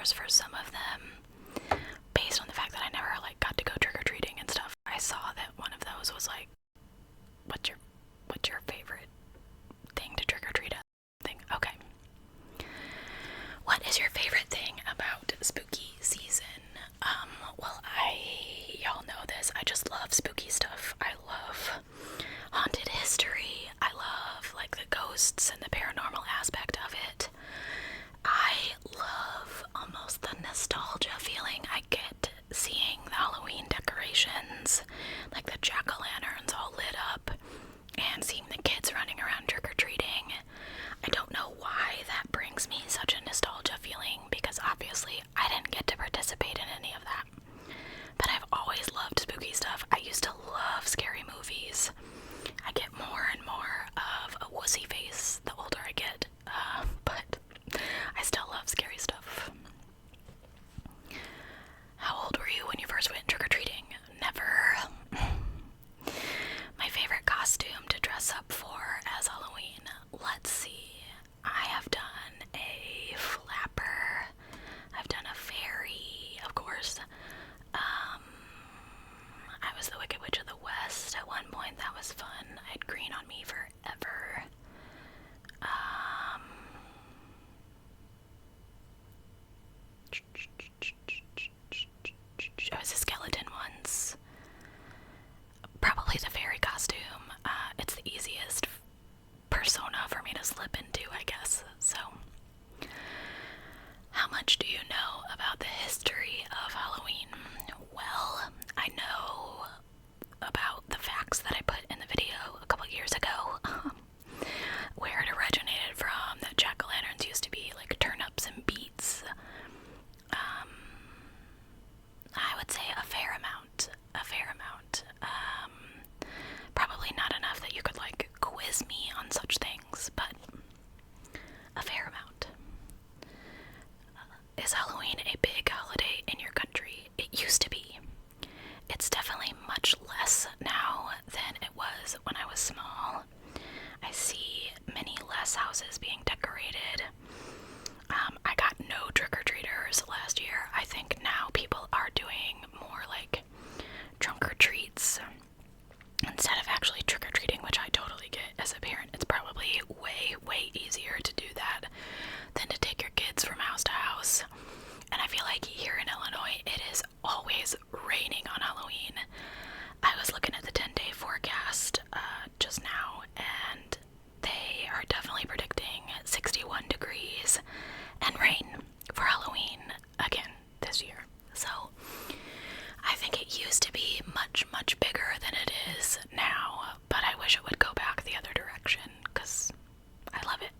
course, for some of them, based on the fact that I never, like, got to go trick-or-treating and stuff, I saw that one of those was like, what's your favorite thing to trick-or-treat at? Okay. What is your favorite thing about spooky season? Well, y'all know this, I just love spooky stuff. I love haunted history. I love, like, the ghosts and the paranormal aspect of it. I love almost the nostalgia feeling I get seeing the Halloween decorations, like the jack-o'-lanterns all lit up, and seeing the kids running around trick-or-treating. I don't know why that brings me such a nostalgia feeling, because obviously I didn't get to participate in any of that. But I've always loved spooky stuff. I used to love scary movies. I get more and more of a wussy face the older I get, but I still love scary stuff. How old were you when you first went trick-or-treating? Never. My favorite costume to dress up for as Halloween. Let's see. I have done a flapper. I've done a fairy, of course. I was the Wicked Witch of the West at one point. That was fun. I had green on me forever. I was a skeleton once. Probably the fairy costume. It's the easiest persona for me to slip into, I guess. So, how much do you know about the history of Halloween? Well, I know about the facts that I put in the video a couple years ago, where it originated from, that jack-o'-lanterns used to be like turnips and beets. I would say a fair amount. Probably not enough that you could, like, quiz me on such things, but a fair amount. Is Halloween a big holiday in your country? It used to be. It's definitely much less now than it was when I was small. I see many less houses being decorated. I got no trick-or-treaters last year. I think now people are doing more like trunk-or-treats instead of actually trick-or-treating, which I totally get as a parent. It's probably way easier to do that than to take your kids from house to house. And I feel like here in Illinois, it is always raining on Halloween. I was looking at the 10-day forecast just now, and they are definitely predicting 61 degrees and rain for Halloween again this year. So I think it used to be much bigger than it is now, but I wish it would go back the other direction, because I love it.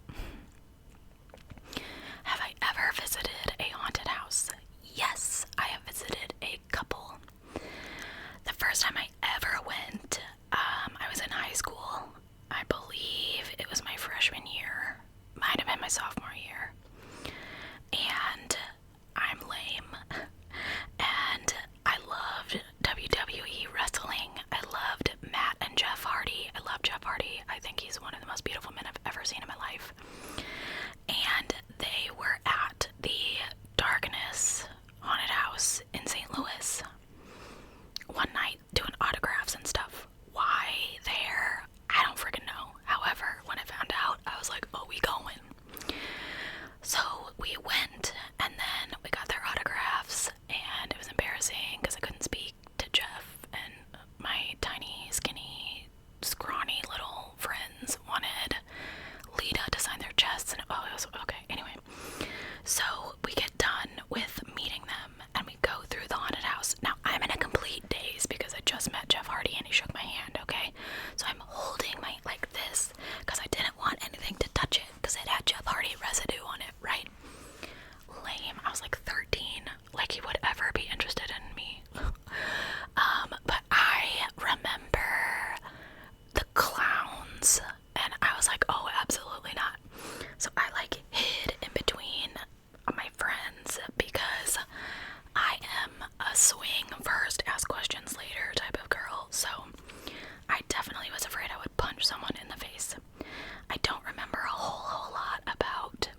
Have I ever visited a haunted house? Yes, I have visited a couple. The first time I ever went, I was in high school. I believe it was my freshman year. Might have been my sophomore year. And I'm lame. And I loved WWE wrestling. I loved Matt and Jeff Hardy. I love Jeff Hardy. I think he's one of the most beautiful men I've ever seen in my life. And they were at the Darkness Haunted House in St. Louis one night doing autographs and stuff. Why there? I don't freaking know. However, when I found out, I was like, oh, we going. So we went, and then we got their autographs, and it was embarrassing because I couldn't speak to Jeff, and my tiny, skinny, scrawny little friends wanted Lita to sign their chests, and it was okay. Anyway, so we get done with meeting them, and we go through the haunted house. Now, I'm in a complete daze because I just met Jeff Hardy, and he shook my hand, okay? So I'm holding my, like this, because I didn't want anything to touch it, because it had Jeff Hardy residue on it, right? Lame. I was like 13, like he would ever be interested in me. But I remember the clowns, and I was like, oh, absolutely not. So I, like, hid in between my friends, because I am a swing first, ask questions later type of girl, so I definitely was afraid I would punch someone in the face. I don't remember a whole lot about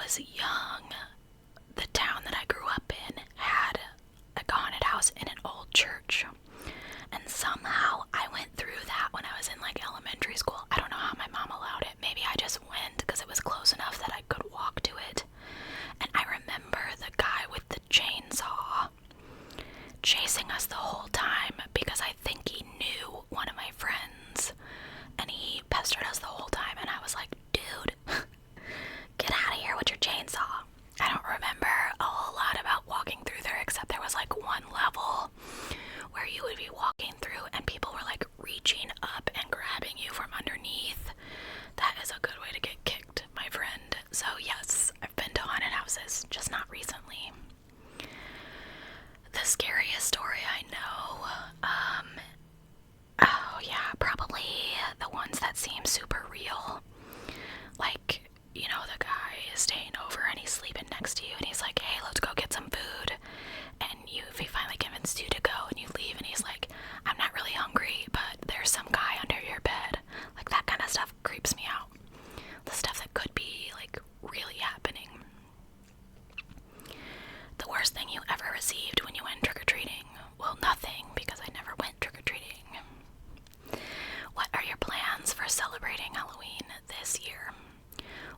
was young, the town that I grew up in had a haunted house in an old church. And somehow I went through that when I was in like elementary school. I don't know how my mom allowed it. Maybe I just went because it was close enough that I could walk to it. And I remember the guy with the chainsaw chasing us the whole time because I think he knew one of my friends. And he pestered us the whole time. And I was like, dude, get out of here with your chainsaw. I don't remember a whole lot about walking through there, except there was like one level where you would be walking through and people were like reaching up and grabbing you from underneath. That is a good way to get kicked, my friend. So yes, I've been to haunted houses, just not recently. The scariest story I know, oh yeah, probably the ones that seem super real. Like, you know, the guy is staying over and he's sleeping next to you and he's like, hey, let's go get some food. And he finally convinced you to go and you leave and he's like, I'm not really hungry, but there's some guy under your bed. Like, that kind of stuff creeps me out. The stuff that could be, like, really happening. The worst thing you ever received when you went trick-or-treating? Well, nothing, because I never went trick-or-treating. What are your plans for celebrating Halloween this year?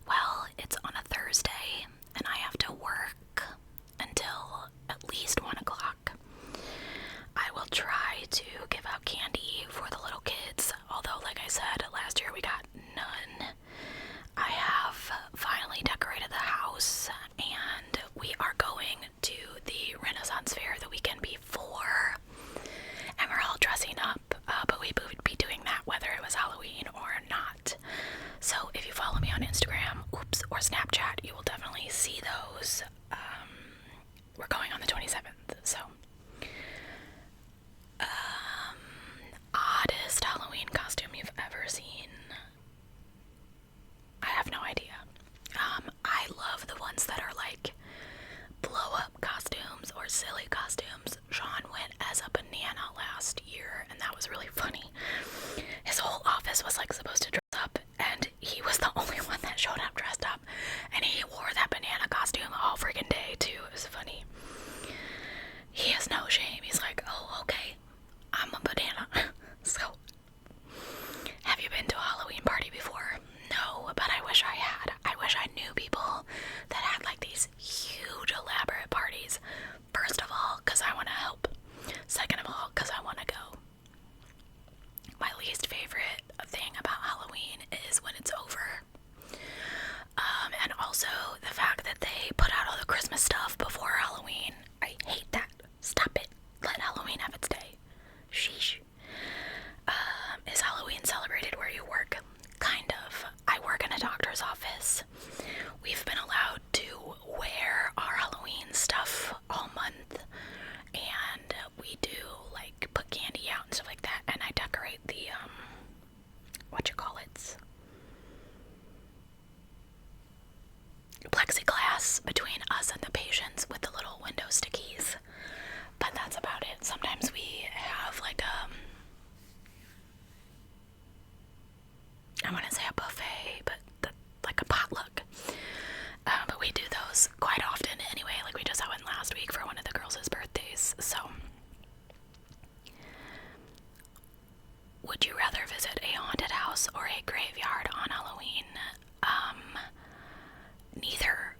Well, it's on a Thursday, and I have to work until at least 1 o'clock. I will try to give out candy for the little kids, although, like I said, last year we got none. I have finally decorated the house, and we are going to the Renaissance Fair the weekend before, and we're all dressing up, but we would be doing that whether it was Halloween or not. So if you follow me on Instagram, or Snapchat, you will definitely see those. We're going on the 27th, so. Oddest Halloween costume you've ever seen? I have no idea. I love the ones that are like blow-up costumes or silly costumes. Sean went as a banana last year, and that was really funny. His whole office was like supposed to dress up, and he was the only one that showed up dressed up, and he wore that banana costume all freaking day too. It was funny. He has no shame. He's like, oh, okay, I'm a banana. So, have you been to a Halloween party before? No, but I wish I had. I wish I knew people that had like these huge elaborate parties. First of all, because I want to help. Second of all, because I want to go. My least favorite thing about Halloween is when it's over. And also the fact that they put out all the Christmas stuff before Halloween. I hate that. Stop it. Let Halloween have its day. Sheesh. Is Halloween celebrated where you work? Kind of. I work in a doctor's office. We've been allowed to wear our Halloween stuff all month, and we do like put candy out and stuff like that, and I decorate the plexiglass between us and the patients with the little window stickies. But that's about it. Sometimes we have like I want to say a buffet, but like a potluck. But we do those quite often anyway. Like we just had one last week for one of the girls' birthdays. So, would you rather visit a haunted house or a graveyard on Halloween? Neither.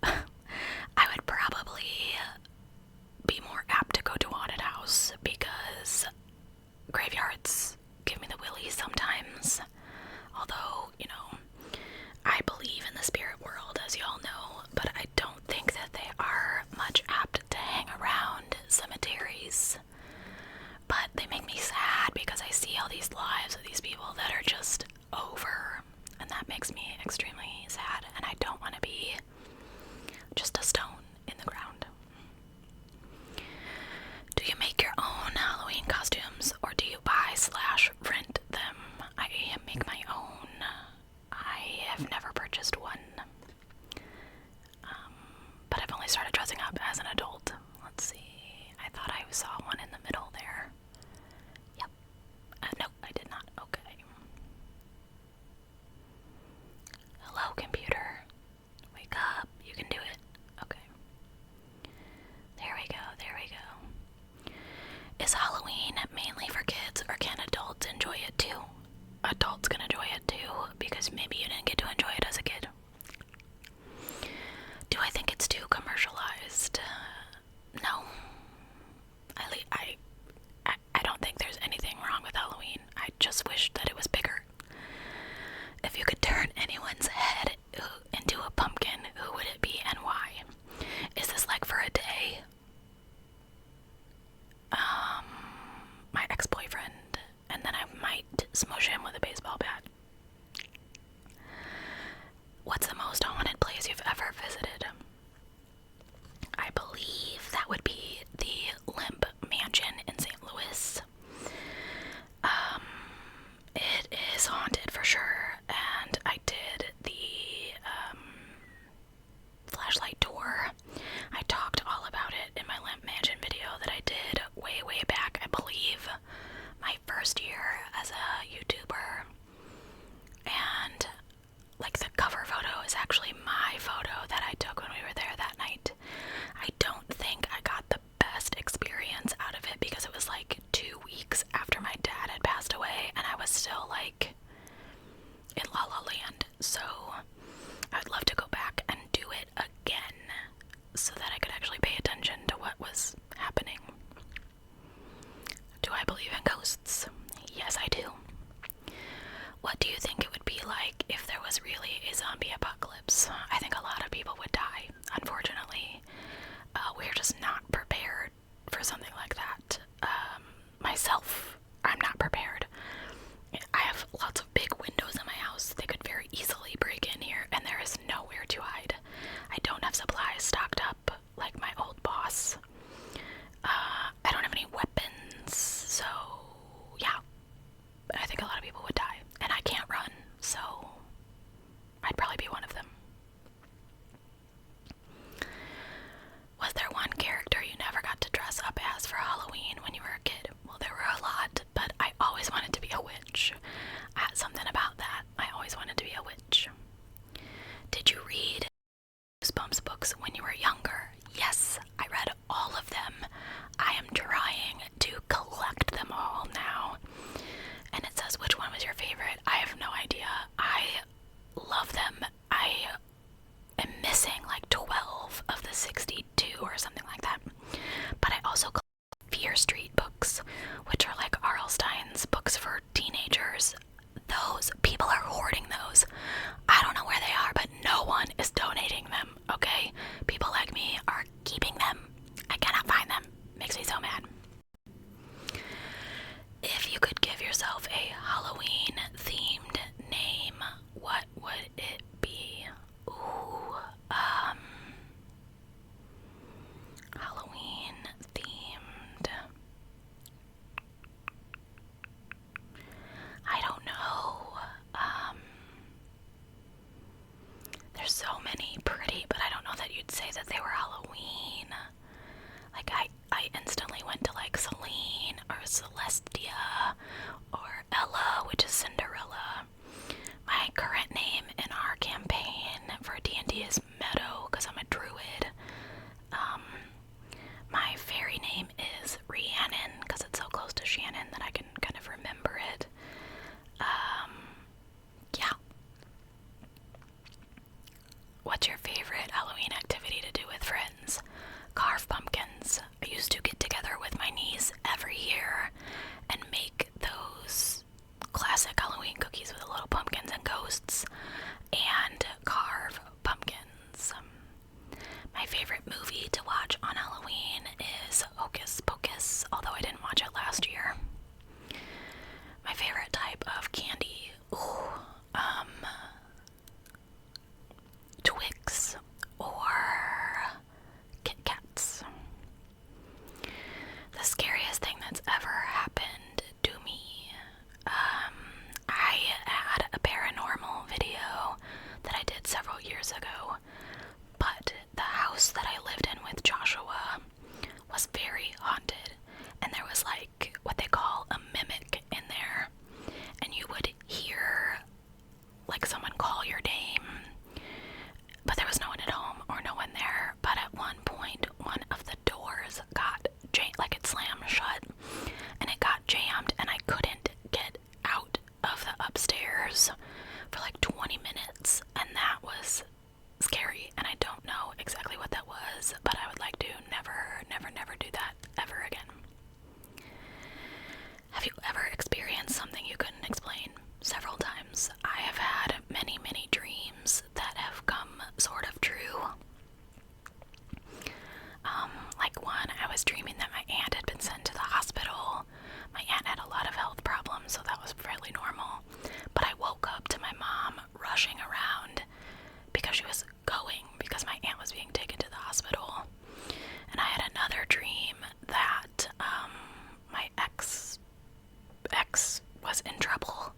favorite Halloween activity to do with friends? Carve pumpkins. I used to get together with my niece every year and make those classic Halloween cookies with the little pumpkins and ghosts and carve pumpkins. My favorite movie to watch on Halloween is Hocus Pocus, although I didn't watch it last year. My favorite type of candy, Twix or Kit Kats. The scariest thing that's ever happened to me, I had a paranormal video that I did several years ago, but the house that I lived in with Joshua was very haunted, and there was like what they call a mimic in there, and you would hear like someone call your name, but there was no one at home or no one there. But at one point, one of the doors got like it slammed shut, and it got jammed, and I couldn't get out of the upstairs for like 20 minutes, and that was scary, and I don't know exactly what that was, but I would like to never do that ever again. Have you ever experienced something you couldn't explain? Several times. I have had many dreams that have come sort of true. Like one, I was dreaming that my aunt had been sent to the hospital. My aunt had a lot of health problems, so that was fairly normal. But I woke up to my mom rushing around because she was because my aunt was being taken to the hospital. And I had another dream that my ex was in trouble,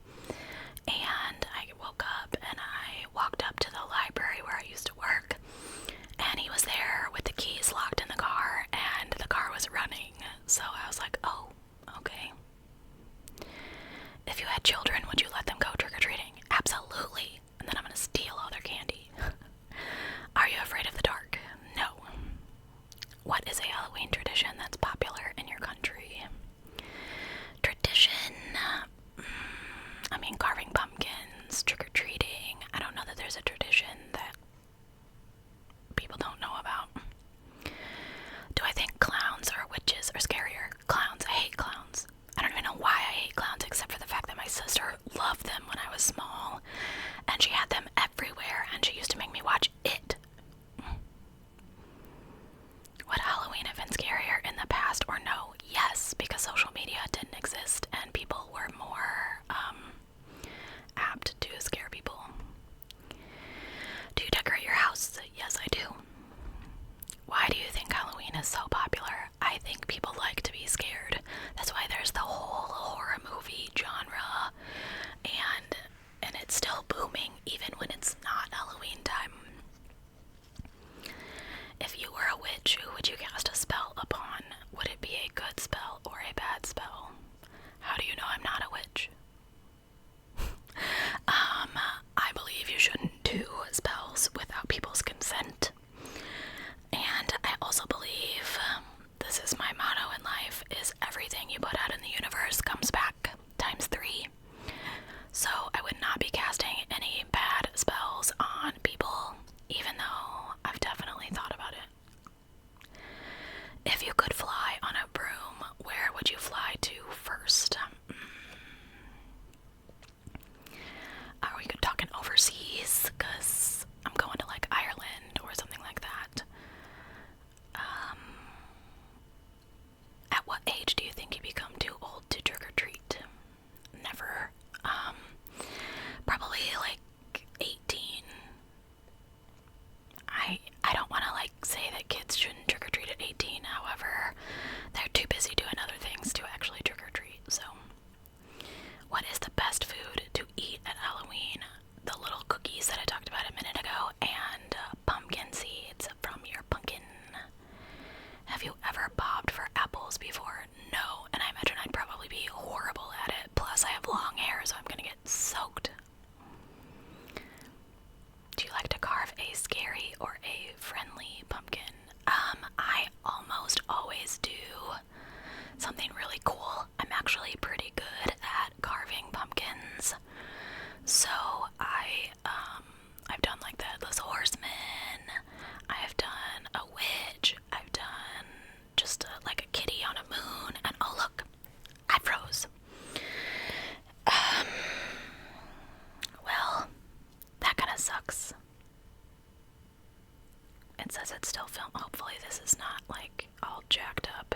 It says it's still filmed. Hopefully this is not, like, all jacked up.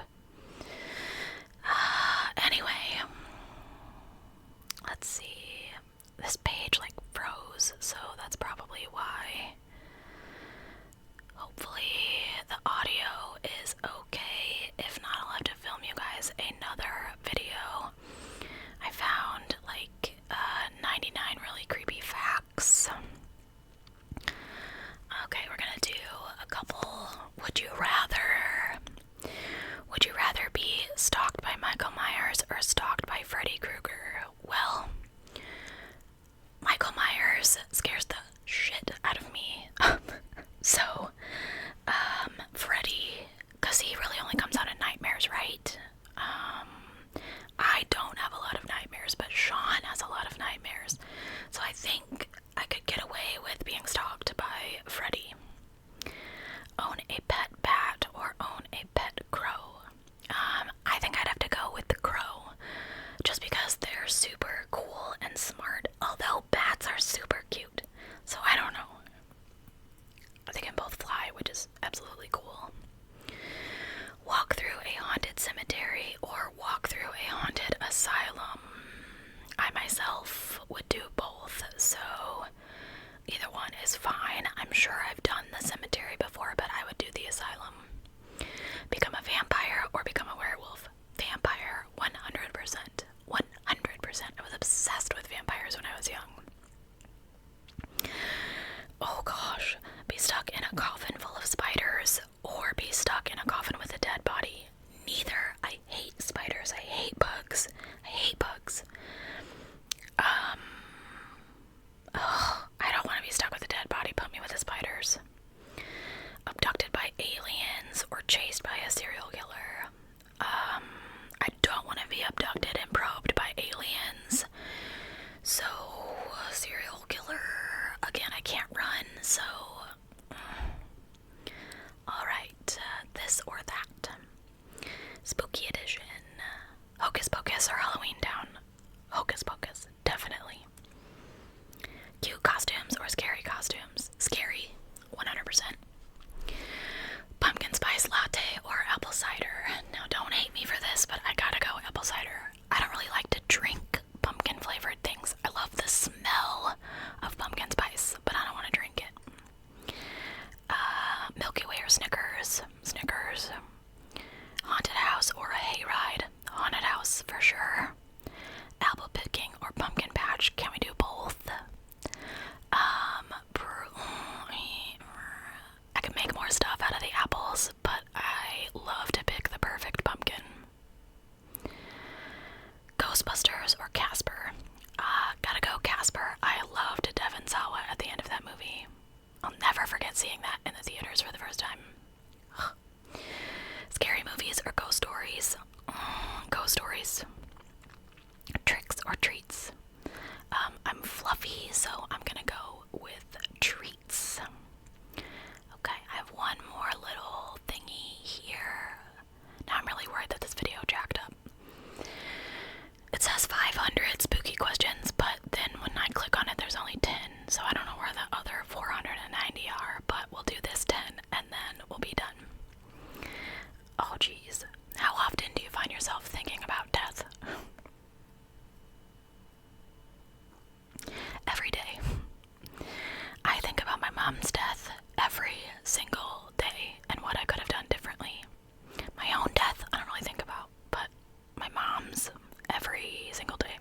Anyway, let's see. This page, like, froze, so that's probably why. Hopefully the audio is okay. If not, I'll have to film you guys another video. I found, like, 99 really creepy facts. Okay, we're gonna do a couple. Would you rather? Would you rather be stalked by Michael Myers or stalked by Freddy Krueger? Well, Michael Myers scares the shit out of me. So, Freddy, because he really only comes out in nightmares, right? I don't have a lot of nightmares, but Sean has a lot of nightmares. So I think I could get away with being stalked by Freddy. Own a pet bat or own a pet crow? I think I'd have to go with the crow, just because they're super cool and smart, although bats are super cute, so I don't know. They can both fly, which is absolutely cool. Walk through a haunted cemetery or walk through a haunted asylum? I myself would do both, so either one is fine. I'm sure I've done the cemetery before, but I would do the asylum. Become a vampire or become a werewolf? Vampire, 100%. 100%. I was obsessed with vampires when I was young. Oh gosh. Be stuck in a coffin full of spiders or be stuck in a coffin with a dead body? Neither. I hate spiders. I hate bugs. I hate bugs. I don't want to be stuck with a dead body. Put me with the spiders. Abducted by aliens or chased by a serial killer? I don't want to be abducted and probed by aliens. So, serial killer. Again, I can't run, so... Alright, this or that. Spooky edition. Hocus Pocus or Halloween Town? Hocus Pocus, definitely. Cute costumes or scary costumes? Scary, 100%. Pumpkin spice latte or apple cider? Now, don't hate me for this, but I gotta go apple cider. I don't really like to drink pumpkin flavored things. I love the smell of pumpkin spice, but I don't want to drink it. Milky Way or Snickers? Snickers. Haunted house or a hayride? Haunted house for sure. Apple picking or pumpkin patch? Can we do both? I could make more stuff out of the apples, but I love to pick the perfect pumpkin. Ghostbusters or Casper? Gotta go Casper. I loved Devon Sawa at the end of that movie. I'll never forget seeing that in the theaters for the first time. Scary movies or ghost stories? Ghost stories. Tricks or treats? I'm fluffy, so I'm gonna go with treats. Okay, I have one more little thingy here. Now I'm really worried that this video jacked up. It says 500 spooky questions, but then when I click on it, there's only 10, so I don't know where the other 490 are, but we'll do this 10, and then we'll be done. Oh, geez. How often do you find yourself thinking about death? Every day. I think about my mom's death every single day, and what I could have done differently. My own death, I don't really think about, but my mom's every single day.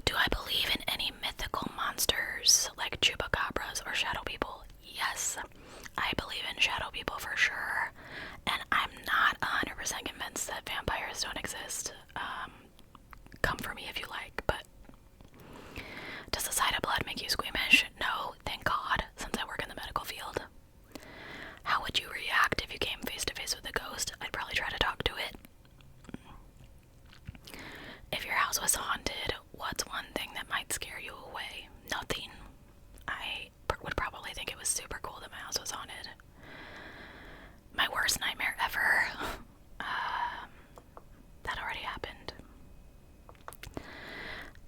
Do I believe in any mythical monsters like chupacabras or shadow people? Yes, I believe in shadow people for sure, and I'm not 100% convinced that vampires don't exist. Come for me if you like, but does the sight of blood make you squeamish? No, thank God, since I work in the medical field. How would you react if you came face to face with a ghost? I'd probably try to talk to it. If your house was haunted, what's one thing that might scare you away? Nothing. I would probably think it was super cool that my house was haunted. My worst nightmare ever. That already happened.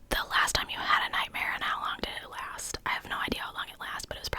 The last time you had a nightmare and how long did it last? I have no idea how long it lasts, but it was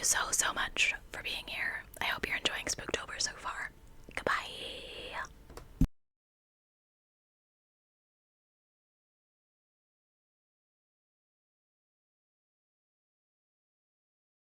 so much for being here. I hope you're enjoying Spooktober.